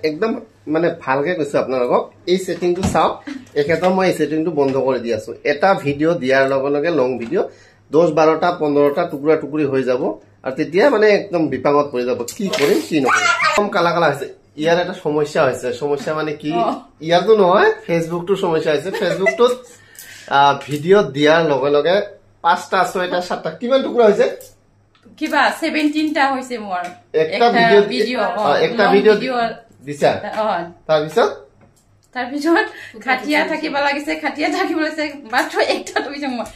একদম মানে ভালকে কৈছো আপোনালোকক এই সেটিংটো চাওক এখেতৰ মই এই সেটিংটো বন্ধ কৰি দি আছো এটা ভিডিও দিয়াৰ লগে লগে লং ভিডিও 10-12টা 15টা টুকুৰা টুকুৰি হৈ যাব আৰু তেতিয়া মানে একদম বিপাঙত পৰি যাব কি কৰিম কি নকৰিম কম কালা কালা হৈছে ইয়াৰ এটা সমস্যা হৈছে সমস্যা মানে কি ইয়াৰটো নহয় ফেসবুকটো সমস্যা হৈছে ফেসবুকটো ভিডিও দিয়াৰ লগে লগে 5টা 6টা 7টা কিমান টুকুৰা হৈছে কিবা 17টা হৈছে মোৰ একটা ভিডিও দিছা তাৰপিছত খাটিয়া থাকিব লাগিছে খাটিয়া থাকিব লাগিছে মাত্ৰ একটা হৈছে মোৰ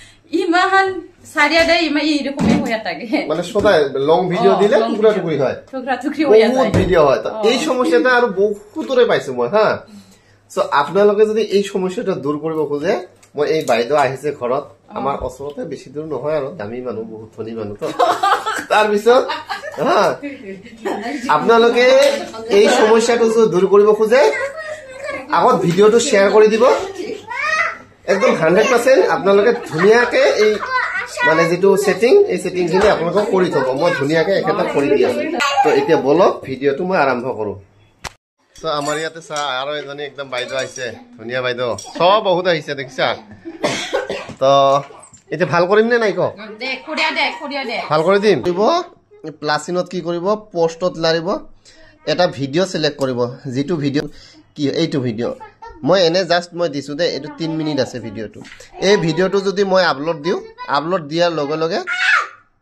ইমান সারিয়া দেয় ইমান এরকমই হয়ে থাকে মানে সদায় লং ভিডিও দিলে টুকরা টুকরি হয় টুকরা টুকরি হয়ে যায় বহুত ভিডিও হয় তো এই সমস্যাটা আৰু বহুতৰে পাইছো মই হা সো আপোনালোকে যদি এই সমস্যাটা দূৰ কৰিব খোজে মই এই বাইদেউ আহিছে ঘৰত আমাৰ ওচৰতে বেছি দূৰ নহয় আৰু দামী মানুহ বহুত ধনী মানুহ তো তাৰ পিছত হা আপোনালোকে এই সমস্যাটো যদি দূৰ কৰিব খোজে আগত ভিডিওটো শেয়াৰ কৰি দিব একদম 100% আপোনালোকে ধুনিয়াকে এই মানে যেটো সেটিং এই সেটিং খিনি আপোনালোক কৰি থব মই ধুনিয়াকে একেটা কৰি দি আছো তো এতিয়া বলক ভিডিওটো মই আৰম্ভ কৰো তো আমাৰ ইয়াতে চা আৰু এজনী একদম বাইদেউ আহিছে ধুনিয়া বাইদেউ সব বহুত আহিছে দেখিছা তো এতিয়া ভাল কৰিম নে নাই ক দে খুৰিয়া দে ভাল কৰি দিম দিব প্লাসিনত কি কৰিব পোষ্টত লাৰিব এটা ভিডিও সিলেক্ট কৰিব যেটো ভিডিও কি এইটো ভিডিও মই এনে জাস্ট মই দিছো দে এটো 3 মিনিট আছে ভিডিওটো এই ভিডিওটো যদি মই আপলোড দিও আপলোড দিয়াৰ লগে লগে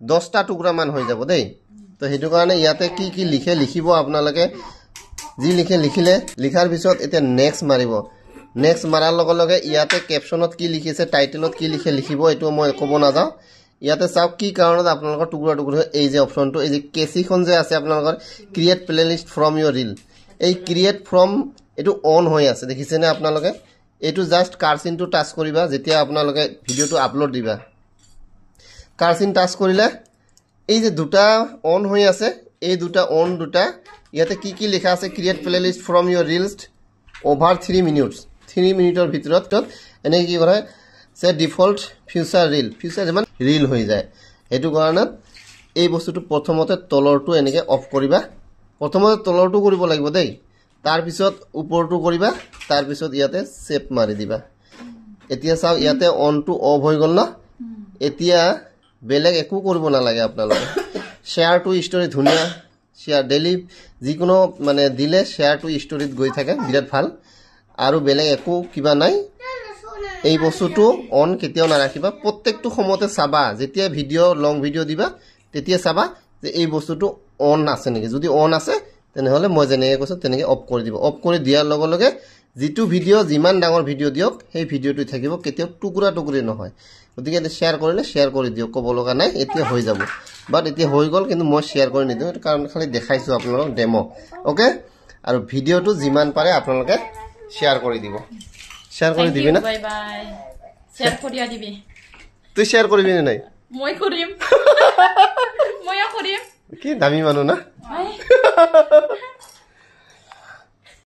10টা টুকুৰা মান হৈ যাব দেই তো হেতু কাৰণে ইয়াতে কি কি লিখে লিখিব আপোনালোকে যি লিখে লিখিলে লিখাৰ পিছত এটা নেক্সট মাৰিব নেক্সট মাৰাৰ লগে লগে ইয়াতে ক্যাপশনত কি লিখিছে টাইটেলত কি লিখে লিখিব এটো মই ক'ব না যাও ইয়াতে চাওক কি কাৰণত আপোনালোকৰ টুকুৰা টুকুৰা এই যে অপচনটো এই যে কেচিখন যে আছে আপোনালোকৰ create playlist from your reel এই ক্ৰিয়েট ফ্ৰম এটো অন হৈ আছে দেখিছেনে আপোনালোকে এটো জাস্ট কাৰসিনটো টাচ কৰিবা যেতিয়া আপোনালোকে ভিডিওটো আপলোড দিবা কাৰসিন টাচ কৰিলে এই যে দুটা অন হৈ আছে এই দুটা অন দুটা ইয়াতে কি কি লেখা আছে create playlist from your reels over 3 minutes 3 মিনিটৰ ভিতৰত এনে কি কৰে সে ডিফল্ট ফিউচাৰ যেমান ৰীল হৈ যায় এটো কাৰণত এই বস্তুটো প্ৰথমতে তলৰটো এনেকে অফ কৰিবা প্ৰথমতে তলৰটো কৰিব লাগিব দেই তাৰ পিছত ওপৰটো কৰিবা তাৰ পিছত ইয়াতে সেভ মাৰি দিবা এতিয়া চাও ইয়াতে অন টু অফ হৈ গল না এতিয়া বেলেগ একো কৰিব না লাগে আপোনালোকে শেয়াৰ টু ষ্টৰি ধুনিয়া শেয়াৰ ডেইলি যিকোনো মানে দিলে শেয়াৰ টু ষ্টৰিত গৈ থাকে বিৰাট ভাল আৰু বেলেগ একো কিবা নাই এই বস্তুটো অন কেতিয়াও নাৰাখিবা প্ৰত্যেকটো সময়তে চাবা যেতিয়া ভিডিও লং ভিডিও দিবা তেতিয়া চাবা যে এই বস্তুটো অন আছে নেকি যদি অন আছে তেনেহলে মই যেনেকৈ কৈছো তেনেকৈ অফ কৰি দিব অফ কৰি দিয়াৰ লগে লগে যেটো ভিডিও যিমান ডাঙৰ ভিডিও দিওক সেই ভিডিওটো থাকিব কেতিয়াও টুকুৰা টুকুৰি নহয় গতিকে শেয়াৰ কৰিলে শেয়াৰ কৰি দিও ক'ব লগা নাই এতিয়া হৈ যাব বাট এতিয়া হৈ গল কিন্তু মই শেয়াৰ কৰি নিদিও কাৰণ খালি দেখাইছো আপোনালোকক ডেমো ওকে আৰু ভিডিওটো যিমান পাৰে আপোনালোকে শেয়াৰ কৰি দিব শেয়াৰ কৰি দিবি না বাই বাই শেয়াৰ কৰিয়া দিবি তুই শেয়াৰ কৰিবি নে নাই মই কৰিম কি দামী মানুহ না